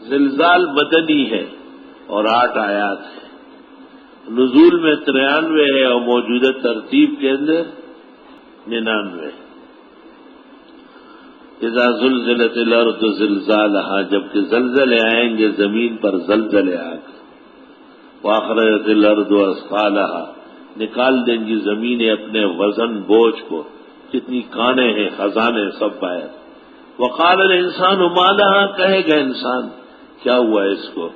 زلزال مدنی ہے اور 8 آیات ہیں، نزول میں 93 ہے اور موجودہ ترتیب کے اندر 99 ہے۔ اذا زلزلت الارض زلزالها، جبکہ زلزلے آئیں گے زمین پر زلزلے آ کر، واخرجت الارض اثقالها، نکال دیں گی زمینیں اپنے وزن بوجھ کو، جتنی کانے ہیں خزانے سب باہر۔ وقال الانسان ما لها، کہے گا انسان کیا ہوا اس کو؟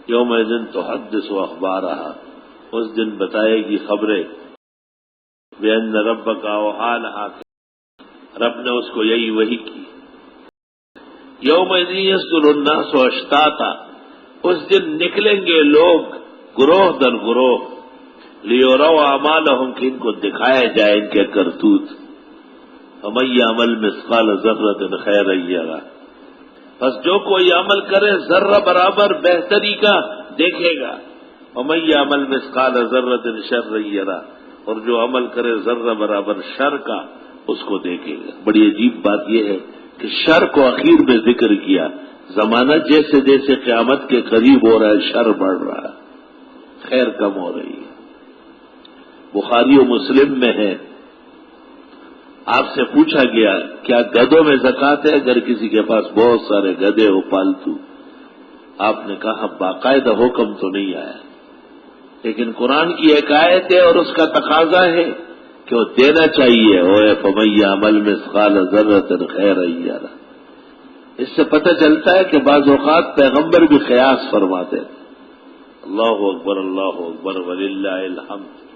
یومئذ تحدث اخبارها، اس دن بتائے گی خبریں، بان ربک اوحی لها، رب نے اس کو یہی وحی کی۔ یومئذ یصدر الناس اشتاتا، اس دن نکلیں گے لوگ گروہ در گروہ، لیروا اعمالهم، کہ ان کو دکھایا جائے ان کے کرتوت۔ ومن یعمل مثقال ذرۃ خیرا یرہ، بس جو کوئی عمل کرے ذرہ برابر بہتری کا دیکھے گا، ومن یعمل مثقال ذرۃ شرا یرہ، اور جو عمل کرے ذرہ برابر شر کا اس کو دیکھے گا۔ بڑی عجیب بات یہ ہے کہ شر کو اخیر میں ذکر کیا، زمانہ جیسے جیسے قیامت کے قریب ہو رہا ہے شر بڑھ رہا ہے، خیر کم ہو رہی ہے۔ بخاری و مسلم میں ہے، آپ سے پوچھا گیا کیا گدھوں میں زکوٰۃ ہے اگر کسی کے پاس بہت سارے گدھے ہو پالتو؟ آپ نے کہا باقاعدہ حکم تو نہیں آیا، لیکن قرآن کی ایک آیت ہے اور اس کا تقاضا ہے کہ وہ دینا چاہیے، اوے فمن یعمل مثقال ذرۃ خیرا یرہ۔ اس سے پتہ چلتا ہے کہ بعض اوقات پیغمبر بھی قیاس فرماتے ہیں۔ اللہ اکبر وللہ الحمد۔